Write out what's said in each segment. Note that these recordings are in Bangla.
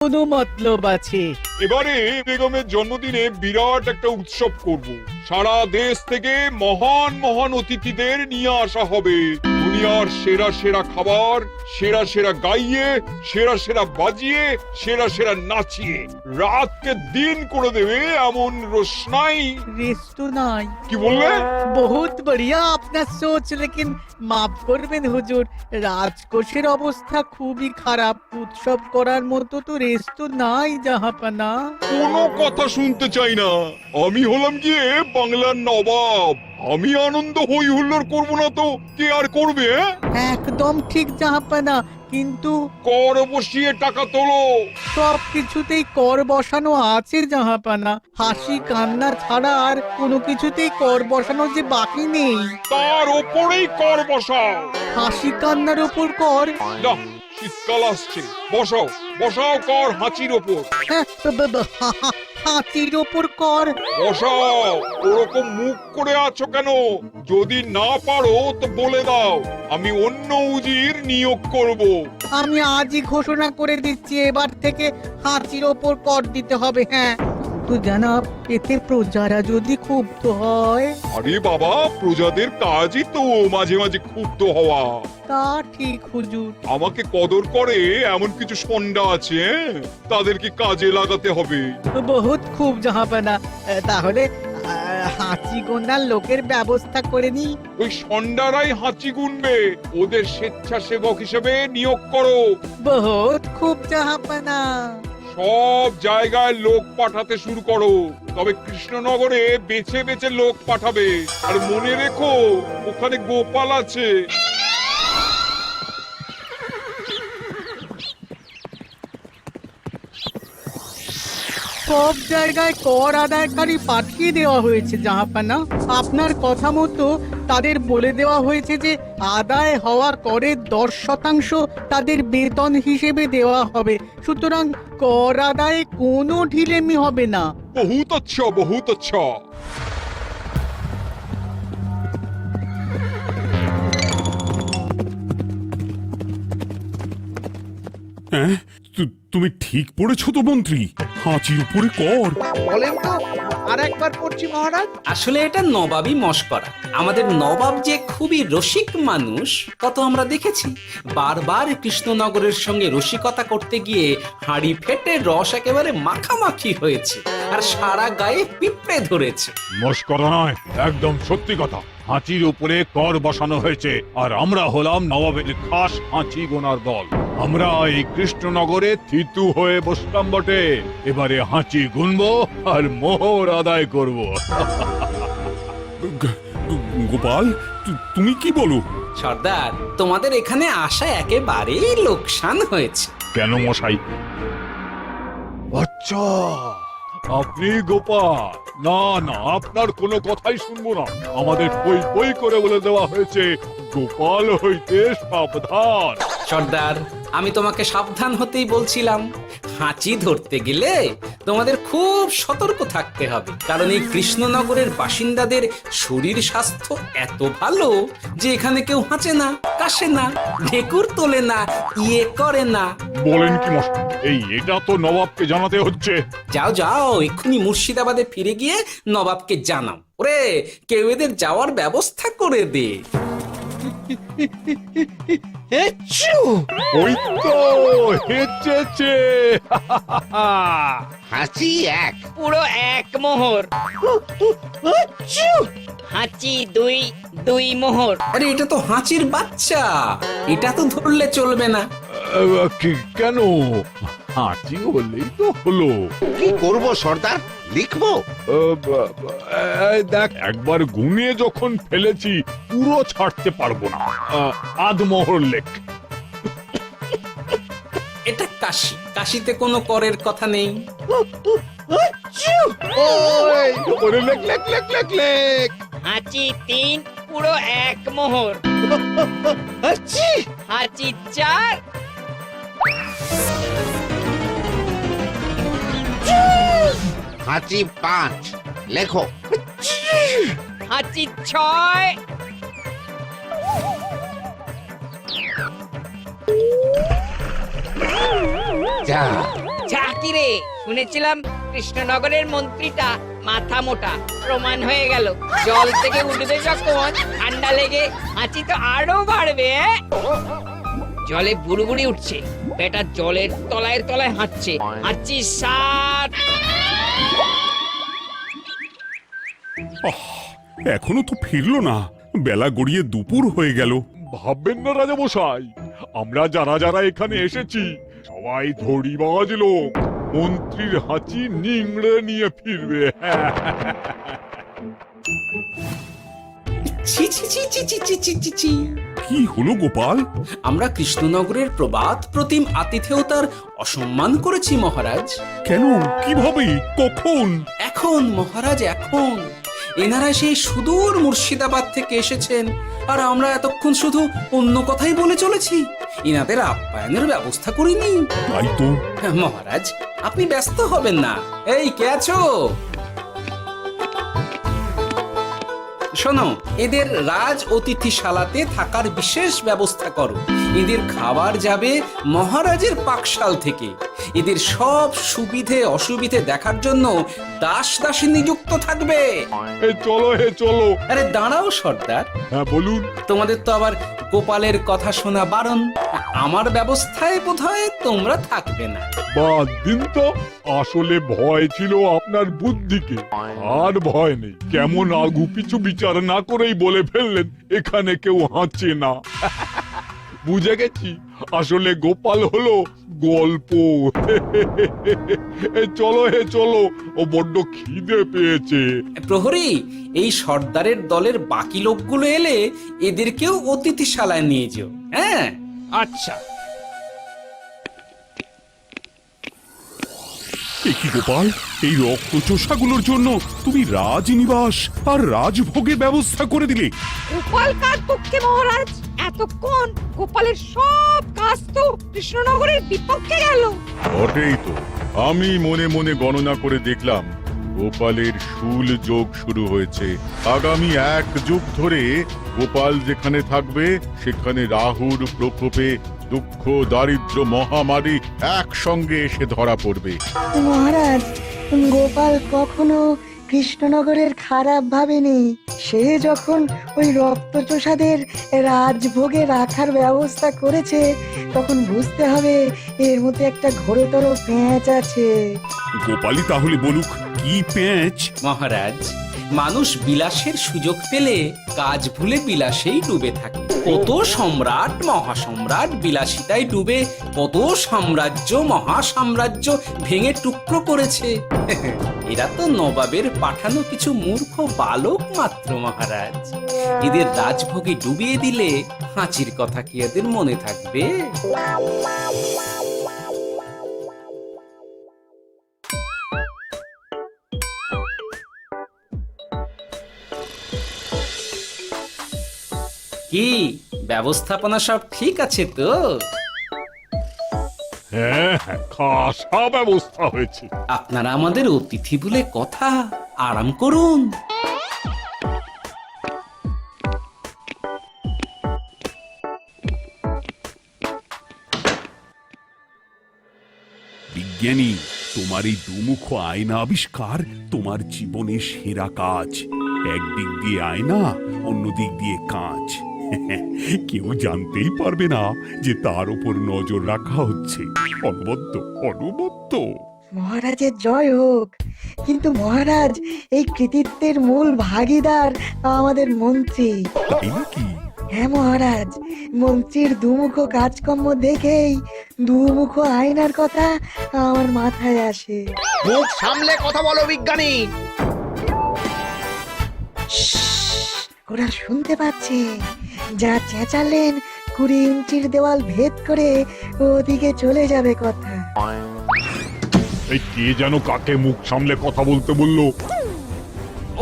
কোনো মতলব আছে। এবারে বেগমের জন্মদিনে বিরাট একটা উৎসব করব। সারা দেশ থেকে মহান মহান অতিথিদের নিয়ে আসা হবে। দুনিয়ার সেরা সেরা খাবার, সেরা সেরা গাইয়ে, সেরা সেরা বাজিয়ে, সেরা সেরা নাচিয়ে রাতকে দিন করে দেবে এমন রোশনাই। रेस्ट নাই। কি বললে? বহুত বড়িয়া আপনার সোচ, লেকিন মাফ করবেন হুজুর, রাজকোষের অবস্থা খুবই খারাপ। উৎসব করার মতো তো রেস্ট নাই জাহাপানা। কোনো কথা শুনতে চাই না। আমি হলাম গিয়ে বাংলার নবাব। আমি আনন্দ হই হুল্লোড় করবো না তো কে আর করবে? একদম ঠিক জাহাপানা, কিন্তু কর বসিয়ে টাকা তোলো। সব কিছুতেই কর বসানো আছে জাহাপানা। হাসি কান্না ছাড়া আর কোনো কিছুতেই কর বসানো যে বাকি নেই। তার ওপরেই কর বসাও। হাসি কান্নার ওপর কর? না, শীতকাল আসছে, বসাও বসাও কর হাঁচির ওপর। হ্যাঁ, হাতির ওপর কর? বসাও। ওরকম মুখ করে আছো কেন? যদি না পারো তো বলে দাও, আমি অন্য উজির নিয়োগ করব। আমি আজই ঘোষণা করে দিচ্ছি, এবার থেকে হাতির ওপর কর দিতে হবে। হ্যাঁ, তো জানাব, এতে প্রজারা যদি ক্ষুব্ধ হয়? আরে বাবা, প্রজাদের কাজই তো মাঝে মাঝে ক্ষুব্ধ হওয়া। তা ঠিক হুজুর। আমাকে কদর করে এমন কিছু সন্ডা আছে, তাদেরকে কাজে লাগাতে হবে। বহুত খুব জাহাপানা। তাহলে হাঁচি গোনার লোকের ব্যবস্থা করে নি। ওই সন্ডারাই হাঁচি গুনবে। ওদের স্বেচ্ছাসেবক হিসেবে নিয়োগ করো। বহুত খুব জাহাপানা। সব জায়গায় লোক পাঠাতে শুরু করো। তবে কৃষ্ণনগরে বেছে বেছে লোক পাঠাবে। আর মনে রেখো, ওখানে গোপাল আছে। সব জায়গায় কর আদায়কারী পাঠিয়ে দেওয়া হয়েছে জাহাপানা। আপনার কথা মতো তাদের বলে দেওয়া হয়েছে যে আদায় হওয়া করের 10% তাদের বেতন হিসেবে দেওয়া হবে। সুতরাং কর আদায়ে কোনো ঢিলেমি হবে না। বহুত আচ্ছা, বহুত আচ্ছা। হ্যাঁ, তুমি ঠিক পড়েছো তো মন্ত্রী? হাঁচির উপরে কর? বলেন তো, আর একবার পড়ছি মহারাজ। আসলে এটা নবাবই মশকরা। আমাদের নবাব যে খুবই রসিক মানুষ, কত আমরা দেখেছি। বারবার কৃষ্ণনগরের সঙ্গে রসিকতা করতে গিয়ে হাঁড়ি ফেটে রস একেবারে মাখামাখি হয়েছে, আর সারা গায়ে পিঁপড়ে ধরেছে। মস্করা নয়, একদম সত্যি কথা। হাঁচির উপরে কর বসানো হয়েছে, আর আমরা হলাম নবাবের খাস হাঁচি গোনার দল। আমরা এই কৃষ্ণনগরে থিতু হয়ে বসলাম বটে। এবারে হাঁচি গুনবো আর মোহর আদায় করব। গোপাল, তুমি কি বলো? সর্দার, তোমাদের এখানে আসা একেবারেই লোকসান হয়েছে। কেন মশাই? আচ্ছা, আপনি গোপাল? না না, আপনার কোনো কথাই শুনবো না। আমাদের বই বই করে বলে দেওয়া হয়েছে, গোপাল হইতে সাবধান। সর্দার, আমি তোমাকে সাবধান হতেই বলছিলাম। হাঁচি ধরতে গেলে তোমাদের খুব সতর্ক থাকতে হবে, কারণ এই কৃষ্ণনগরের বাসিন্দাদের শরীর স্বাস্থ্য এত ভালো যে এখানে কেউ হাঁচে না, কাশে না, ঢেকুর তোলে না, ইয়ে করে না। বলেন কি মশাই? এটা তো নবাবকে জানাতে হচ্ছে। যাও যাও, এক্ষুনি মুর্শিদাবাদে ফিরে গিয়ে নবাবকে জানাও। ওরে, কেউ এদের যাওয়ার ব্যবস্থা করে দে। ওই তো হেঁচেছে। হাঁচি এক। পুরো এক মোহর। হাঁচি দুই, দুই মোহর। আরে, এটা তো হাঁচির বাচ্চা, এটা তো ধরলে চলবে না। কেন? হাঁচি হলেই তো হলো। কি করব সর্দার? লিখবো? দেখ, একবার গুনে যখন ফেলেছি পুরো ছাড়তে পারবো না। আধমোহর লেখ। এটা কাশি, কাশিতে কোনো করের কথা নেই। ওরে লেখ লেখ লেখ লেখ লেখ। হাঁচি তিন, পুরো এক মোহর। হাঁচি চার, হাঁচি পাঁচ। লেখো। হাঁচি ছয়, যা ঝাঁকি রে, শুনেছিলাম কৃষ্ণনগরের মন্ত্রীটা মাথা মোটা, প্রমাণ হয়ে গেল। জল থেকে উঠবে যখন ঠান্ডা লেগে হাঁচি তো আরো বাড়বে। জলে বুড়বুড়ি উঠছে, বেটা জলের তলায় তলায় হাঁটছে, হাঁচি সাত। এখনো তো ফিরলো না, বেলা গড়িয়ে দুপুর হয়ে গেল। ভাববেন না রাজামশাই, আমরা যারা যারা এখানে এসেছি সবাই ধড়িবাজ লোক, মন্ত্রীর হাঁচি নিংড়ে নিয়ে ফিরবে। ছি ছি ছি ছি ছি ছি ছি ছি ছি। কি হলো গোপাল? আমরা কৃষ্ণনগরের প্রবাদ প্রতিম আতিথেয়তার অসম্মান করেছি মহারাজ। কেন? কিভাবে? কখন? এখন মহারাজ, এখন এনারা সেই সুদূর মুর্শিদাবাদ থেকে এসেছেন, আর আমরা এতক্ষণ শুধু অন্য কথাই বলে চলেছি, এনাদের আপ্যায়নের ব্যবস্থা করিনি। তাই তো। মহারাজ, আপনি ব্যস্ত হবেন না। এই কে আছো? শোনো, এদের রাজ অতিথিশালাতে থাকার বিশেষ ব্যবস্থা করো। এদের খাবার যাবে মহারাজের পাকশাল থেকে। এদের সব সুবিধে অসুবিধে দেখার জন্য দাস দাসী নিযুক্ত থাকবে। চলো চলো। আরে দাঁড়াও সর্দার, হ্যাঁ বলুন। তোমাদের তো আবার গোপালের কথা শোনা বারণ। আমার ব্যবস্থায় বোধহয় তোমরা থাকবে না। বাদ দিন তো, আসলে ভয় ছিল আপনার বুদ্ধিকে, আর ভয় নেই। কেমন আগু পিছু বিচার না করেই বলে ফেললেন এখানে কেউ হাঁচে না। বুঝে গেছি, আসলে গোপাল হলো গল্প। চলো চলো, ও বড্ড খিদে পেয়েছে। প্রহরী, এই সর্দারের দলের বাকি লোকগুলো এলে এদেরকেও অতিথিশালায় নিয়ে যেও। হ্যাঁ, আচ্ছা। এ কি গোপাল, এই রক্তচোষাগুলোর জন্য তুমি রাজনিবাস আর রাজভোগের ব্যবস্থা করে দিলে? গোপাল কার পক্ষে মহারাজ? এতক্ষণ গোপালের সব কাজ তো কৃষ্ণনগরের বিপক্ষে গেল। বটেই তো, আমি মনে মনে গণনা করে দেখলাম গোপালের শুল যোগ শুরু হয়েছে। আগামী 1 যুগ ধরে গোপাল যেখানে থাকবে সেখানে রাহুর প্রকোপে দুঃখ দারিদ্র মহামারী একসঙ্গে এসে ধরা পড়বে। মহারাজ, গোপাল কখনো কৃষ্ণনগরের খারাপ ভাবেনি। সে যখন ওই রক্তচোষাদের রাজভোগে রাখার ব্যবস্থা করেছে, তখন বুঝতে হবে এর মধ্যে একটা ঘোরতর পেঁচ আছে। গোপালই তাহলে বলুক কি পেঁচ। মহারাজ, মানুষ বিলাসের সুযোগ পেলে কাজ ভুলে বিলাসেই ডুবে থাকে। কত সম্রাট মহাসম্রাট বিলাসিতায় ডুবে কত সাম্রাজ্য মহাসাম্রাজ্য ভেঙে টুকরো করেছে। এরা তো নবাবের পাঠানো কিছু মূর্খ বালক মাত্র মহারাজ। এদের রাজভোগে ডুবিয়ে দিলে হাঁচির কথা কি এদের মনে থাকবে? কি ব্যবস্থাপনা সব ঠিক আছে তো? হ্যাঁ, খাসা ব্যবস্থা হয়েছে। আপনারা আমাদের অতিথি বলে কথা, আরাম করুন। বিজ্ঞানী, তোমার এই দুমুখ আয়না আবিষ্কার তোমার জীবনের সেরা কাজ। একদিক দিয়ে আয়না, অন্য দিক দিয়ে কাঁচ। কেউ জানতেই পারবে না যে তার উপর নজর রাখা হচ্ছে। অনবদ্য অনবদ্য। মহারাজের জয় হোক। কিন্তু মহারাজ, এই কৃতিত্বের মূল ভাগীদার আমাদের মন্ত্রী। তাই নাকি? হ্যাঁ মহারাজ, মন্ত্রীর দুমুখ কাজকর্ম দেখেই দুমুখ আয়নার কথা আমার মাথায় আসে। মুখ সামলে কথা বলো বিজ্ঞানী। ওরা শুনতে পাচ্ছে। যা চেঁচালেন 20 ইঞ্চির দেওয়াল ভেদ করে ওদিকে চলে যাবে কথা। এই কে যেন কাকে মুখ সামলে কথা বলতে বললো?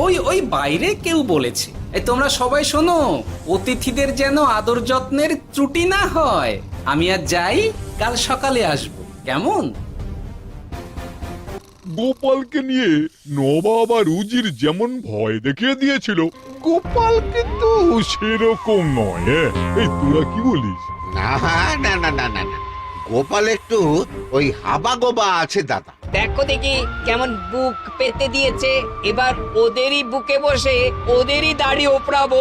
ওই ওই বাইরে কেউ বলেছে। এই তোমরা সবাই শোনো, অতিথিদের যেন আদর যত্নের ত্রুটি না হয়। আমি আর যাই, কাল সকালে আসবো, কেমন? গোপালকে নিয়ে নবাব আর উজির যেমন ভয় দেখিয়ে দিয়েছিল, গোপাল কিন্তু সেরকম নয়। এই তোরা কি বলিস? না না না না না না, গোপাল একটু ওই হাবা গোবা আছে দাদা। দেখো দেখি কেমন বুক পেতে দিয়েছে, এবার ওদেরই বুকে বসে ওদেরই দাড়ি ওপড়াবো।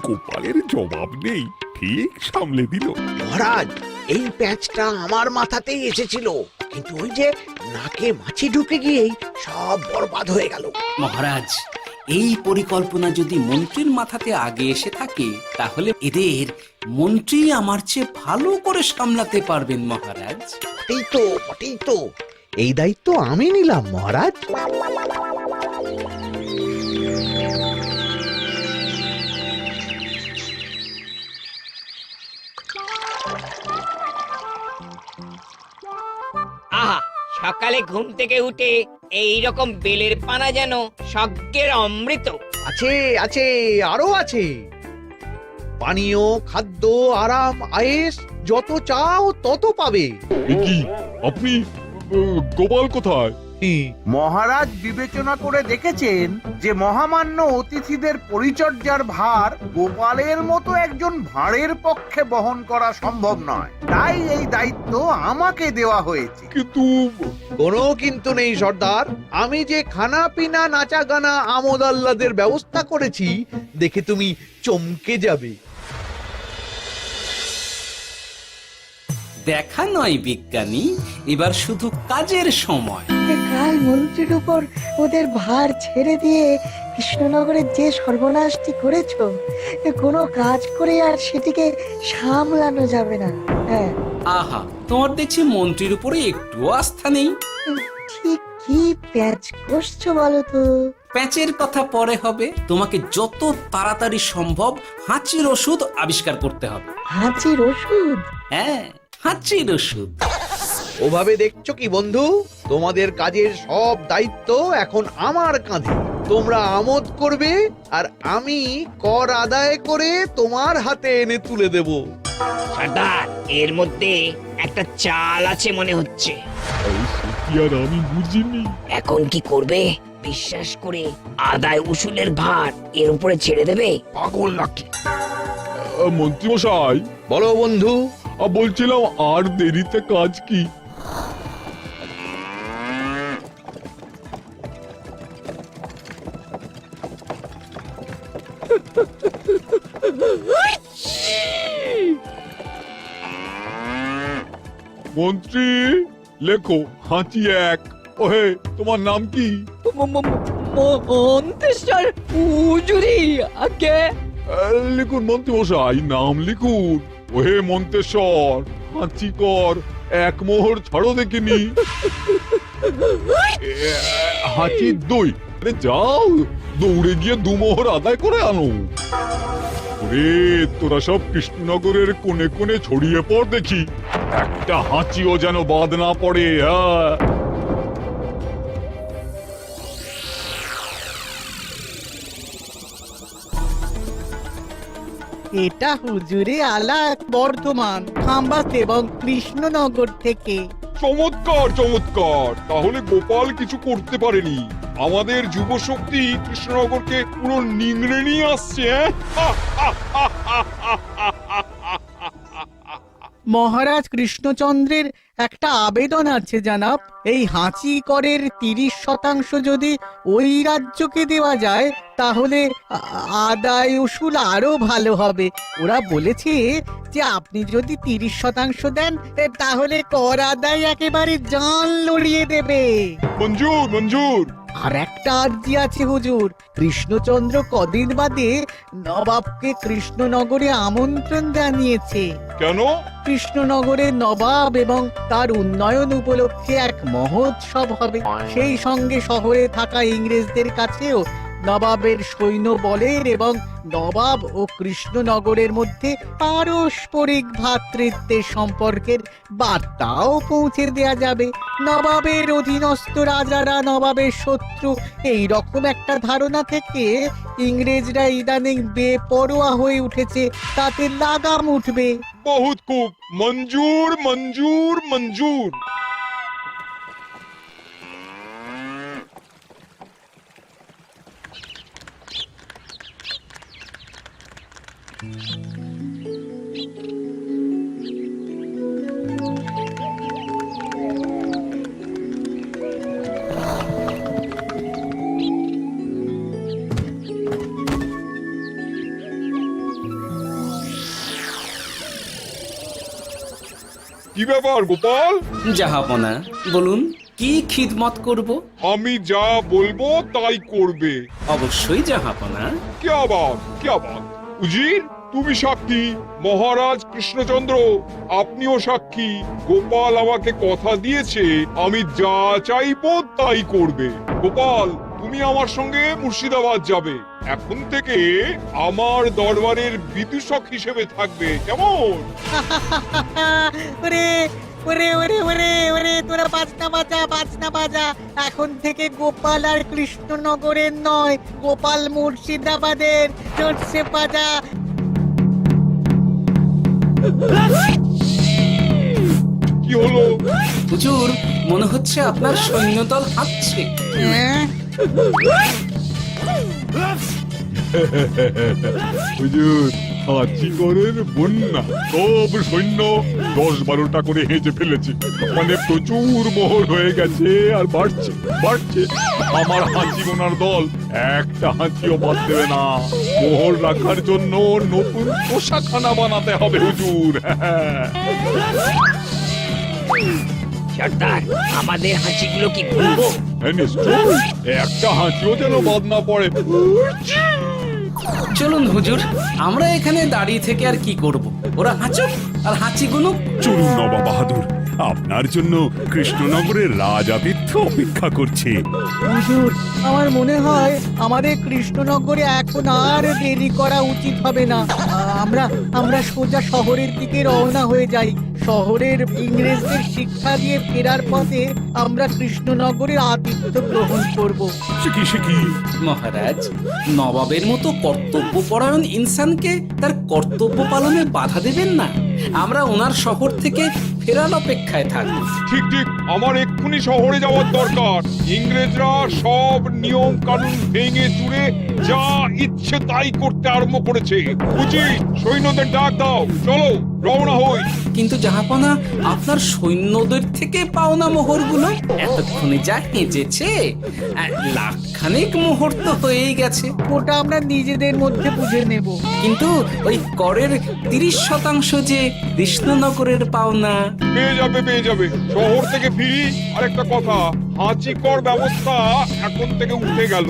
গোপালের জবাব নেই, ঠিক সামলে দিল। মহারাজ, এই প্যাঁচটা আমার মাথাতেই এসেছিল, কিন্তু ওই যে নাকে মাছি ঢুকে গিয়েই সব বরবাদ হয়ে গেল। মহারাজ, এই পরিকল্পনা যদি মন্ত্রীর মাথাতে আগে এসে থাকে তাহলে এদের মন্ত্রী আমার চেয়ে ভালো করে সামলাতে পারবেন মহারাজ। বটেই তো, এই দায়িত্ব আমি নিলাম মহারাজ। আহা, সকালে ঘুম থেকে উঠে এই রকম বেলের পানা যেন স্বর্গের অমৃত। আছে আছে, আরো আছে। পানীয়, খাদ্য, আরাম, আয়েশ, যত চাও তত পাবে। এ কি, আপনি গোপাল কোথায়? মহারাজ বিবেচনা করে দেখেছেন যে মহামান্য অতিথিদের পরিচর্যার ভার গোপালের মতো একজন ভাঁড়ের পক্ষে বহন করা সম্ভব নয়, তাই এই দায়িত্ব আমাকে দেওয়া হয়েছে। কিন্তু কোনো কিন্তু নেই সর্দার, আমি যে খানা পিনা নাচা গানা আমোদ আহ্লাদের ব্যবস্থা করেছি দেখে তুমি চমকে যাবে। দেখা নয় বিজ্ঞানী, এবার শুধু কাজের সময়। কাল মন্ত্রীর উপর ওদের ভার ছেড়ে দিয়ে কৃষ্ণনগরের যে সর্বনাশটি করেছো, কোনো কাজ করে আর সেটিকে সামলানো যাবে না। হ্যাঁ, আহা, তোমার দেখছি মন্ত্রীর উপরে একটুও আস্থা নেই। ঠিক কি প্যাচ করছো বলো তো? প্যাচের কথা পরে হবে, তোমাকে যত তাড়াতাড়ি সম্ভব হাঁচির ওষুধ আবিষ্কার করতে হবে। হাঁচির ওষুধ? হ্যাঁ, হাঁচির ওষুধ। ওভাবে দেখছো কি বন্ধু, তোমাদের কাজের সব দায়িত্ব এখন আমার কাঁধে। তোমরা আমোদ করবে আর আমি কর আদায় করে তোমার হাতে এনে তুলে দেব। সর্দার, এর মধ্যে একটা চাল আছে মনে হচ্ছে। কি আর আমি বুঝিনি। এখন কি করবে? বিশ্বাস করে আদায় উসুলের ভার এর উপরে ছেড়ে দেবে? পাগল নাকি? মন্ত্রী মশাই, বলো বন্ধু। বলছিলাম আর দেরিতে কাজ কি? মন্ত্রী, লেখো হাঁচি এক। ওহে, তোমার নাম কি? মন্তেশ্বর হুজুরি আগে। লিখুন মন্ত্রী মশাই, নাম লিখুন। ওহে মন্তেশ্বর, হাঁচি কর, এক মোহর ছাড়ো দেখিনি। হাঁচি দুই। আরে যাও, দৌড়ে গিয়ে দু মোহর আদায় করে আনো। ওরে, তোরা সব কৃষ্ণনগরের কোণে কোণে ছড়িয়ে পড় দেখি, একটা হাঁচিও যেন বাদ না পড়ে। এটা হুজুরে আলাক বর্ধমান, খাম্বাস এবং কৃষ্ণনগর থেকে। চমৎকার চমৎকার, তাহলে গোপাল কিছু করতে পারেনি। আমাদের যুব শক্তি কৃষ্ণনগরকে পুরো নিংড়ে নিয়ে আসছে। মহারাজ কৃষ্ণচন্দ্রের একটা আবেদন আছে জানাব। এই হাঁচি করের 30% যদি ওই রাজ্যকে দেওয়া যায় তাহলে আদায় উসুল আরো ভালো হবে। ওরা বলেছে যে আপনি যদি 30% দেন তাহলে কর আদায় একেবারে জান লড়িয়ে দেবে। মঞ্জুর মঞ্জুর। আর একটা আর্জি আছে হুজুর, কৃষ্ণচন্দ্র কদিন বাদে নবাবকে কৃষ্ণনগরে আমন্ত্রণ জানিয়েছে। কেন? কৃষ্ণনগরের নবাব এবং তার উন্নয়ন উপলক্ষে এক মহোৎসব হবে। সেই সঙ্গে শহরে থাকা ইংরেজদের কাছেও নবাবের সৈন্য বলের এবং নবাব ও কৃষ্ণনগরের মধ্যে পারস্পরিক ভ্রাতৃত্বের সম্পর্কের বার্তাও পৌঁছে দেয়া যাবে। নবাবের অধীনস্থ রাজারা নবাবের শত্রু, এই রকম একটা ধারণা থেকে ইংরেজরা ইদানিং বেপরোয়া হয়ে উঠেছে, তাতে লাগাম উঠবে। বহুত খুব, মঞ্জুর মঞ্জুর মঞ্জুর। কি ব্যাপার গোপাল? জাহাপনা বলুন কি খিদমত করব? আমি যা বলবো তাই করবে। অবশ্যই জাহাপনা। কি আবার উজির, তুমি সাক্ষী, মহারাজ কৃষ্ণচন্দ্র আপনিও সাক্ষী। গোপাল আমাকে কথা দিয়েছে আমি যা চাইবো তাই করবে। গোপাল, তুমি আমার সঙ্গে মুর্শিদাবাদ যাবে। এখন থেকে আমার দরবারের বিদূষক হিসেবে থাকবে, কেমন? ওরে ওরে ওরে ওরে ওরে তোরা বাজনা বাজা। এখন থেকে গোপাল আর কৃষ্ণনগরের নয়, গোপাল মুর্শিদাবাদের। চড়ছে বাজা। কি হলো? হুজুর, মনে হচ্ছে আপনার সৈন্যদল হাঁটছে। হ্যাঁ? হুজুর, হাঁচিগড়ের বন্যা সব সৈন্য 10-12টা করে হেঁচে ফেলেছে। মানে প্রচুর মোহর হয়ে গেছে আর বাড়ছে। আমার হাঁচি গোনার দল একটা হাঁচিও বাদ দেবে না। মোহর রাখার জন্য নতুন পোশাকখানা বানাতে হবে হুজুর। সর্দার, আমাদের হাঁচিগুলো কি খুলবো? হ্যাঁ, নিশ্চয়ই। একটা হাঁচিও যেন বাদ না পড়ে। চলুন হুজুর, আমরা এখানে দাঁড়িয়ে থেকে আর কি করব? ওরা হাঁচুক আর হাঁচি গুনুক। চলুন নবাব বাহাদুর, আপনার জন্য কৃষ্ণনগরের রাজাতীর্থ অপেক্ষা করছে। হুজুর, আমার মনে হয় আমাদের কৃষ্ণনগরে এখন আর দেরি করা উচিত হবে না। আমরা সোজা শহরের দিকে রওনা হয়ে যাই। শহরের ইংরেজদের শিক্ষা দিয়ে ফেরার পথে আমরা কৃষ্ণনগরের আতিথ্য গ্রহণ করব। সে কি? মহারাজ, নবাবের মতো কর্তব্যপরায়ণ ইনসানকে তার কর্তব্য পালনে বাধা দেবেন না। আমরা ওনার শহর থেকে ফেরার অপেক্ষায় থাকবো। ঠিক, আমার এক্ষুনি শহরে যাওয়ার দরকার। ইংরেজরা সব নিয়ম কানুন ভেঙে চুরে যা ইচ্ছে তাই করতে আরম্ভ করেছে। উচিত সৈন্যদের ডাক দাও, চলো রওনা হই। কিন্তু জাহাপনা, আপনার সৈন্যদের থেকে পাওনা মোহরগুলো এতক্ষণে যা হেঁচেছে, লাখখানেক মোহর তো হয়েই গেছে। ওটা আমরা নিজেদের মধ্যে বুঝে নেব। কিন্তু ওই করের 30% যে কৃষ্ণনগরের পাওনা। পেয়ে যাবে। শহর থেকে ফিরি। আরেকটা কথা, হাঁচি কর ব্যবস্থা এখন থেকে উঠে গেল।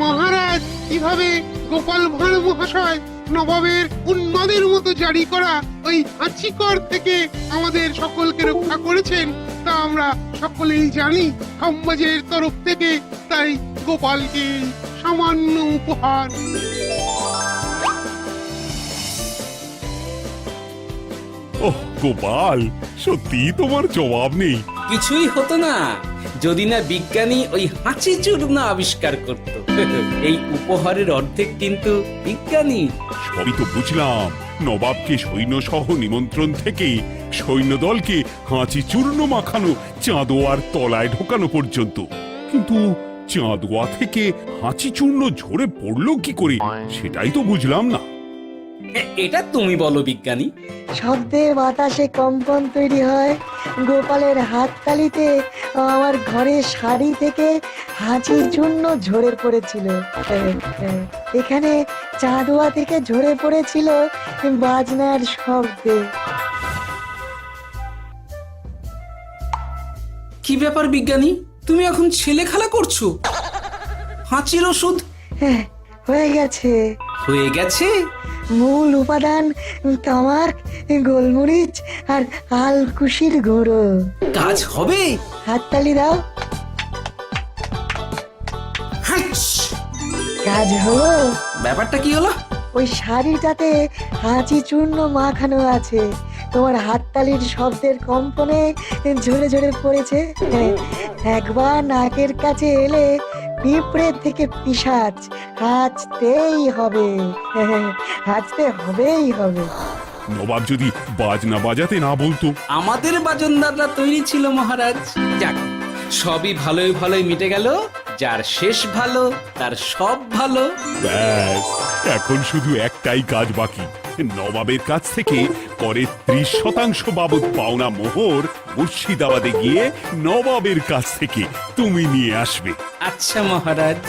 মহারাজ, কিভাবে গোপাল ভাঁড় মহাশয় নবাবের উন্মাদের মতো জারি করা ওই হাঁচিকর থেকে আমাদের সকলকে রক্ষা করেছেন তা আমরা সকলেই জানি। সমাজের তরফ থেকে তাই গোপালকে সামান্য উপহার। ওহ গোপাল, সত্যি তোমার জবাব নেই। কিছুই হতো না যদি না বিজ্ঞানী ওই হাঁচি চূর্ণ আবিষ্কার করত। এই উপহারের অর্ধেক কিন্তু বিজ্ঞানী। সবই তো বুঝলাম, নবাবকে সৈন্য সহ নিমন্ত্রণ থেকে সৈন্যদলকে হাঁচি চূর্ণ মাখানো চাঁদোয়ার তলায় ঢোকানো পর্যন্ত। কিন্তু চাঁদোয়া থেকে হাঁচি চূর্ণ ঝরে পড়লো কি করে, সেটাই তো বুঝলাম না। এটা তুমি বলো বিজ্ঞানী। শব্দে বাতাসে কম্পন তৈরি হয়। গোপালের হাততালিতে আমার ঘরের শাড়ি থেকে হাঁচির জন্য ঝরে পড়েছিল। এখানে চাঁদোয়া থেকে ঝরে পড়েছিল বাজনার শব্দে। কি ব্যাপার বিজ্ঞানী, তুমি এখন ছেলে খেলা করছো? হাঁচির ওষুধ হয়ে গেছে। হয়ে গেছে? মূল উপাদান তামাক, গোলমরিচ আর আলকুশির গুঁড়ো। কাজ হবে? হাততালি দাও। কাজ হলো। ব্যাপারটা কি হলো? ওই শাড়িটাতে হাঁচি চূর্ণ মাখানো আছে। তোমার হাততালির শব্দের কম্পনে ঝরে ঝরে পড়েছে। একবার নাকের কাছে এলে পিঁপড়ে থেকে পিশাচ হাঁচতেই হবে। হাঁচতেই হবে। নবাব যদি বাজনা বাজাতে না বলতো। আমাদের বাজনদাররা তৈরি ছিল মহারাজ। যাক, সবই ভালোই মিটে গেল। যার শেষ ভালো তার সব ভালো। ব্যাস, এখন শুধু একটাই কাজ বাকি। নবাবের কাছ থেকে করে 30% বাবদ পাওনা মোহর মুর্শিদাবাদে গিয়ে নবাবের কাছ থেকে তুমি নিয়ে আসবে। আচ্ছা মহারাজ।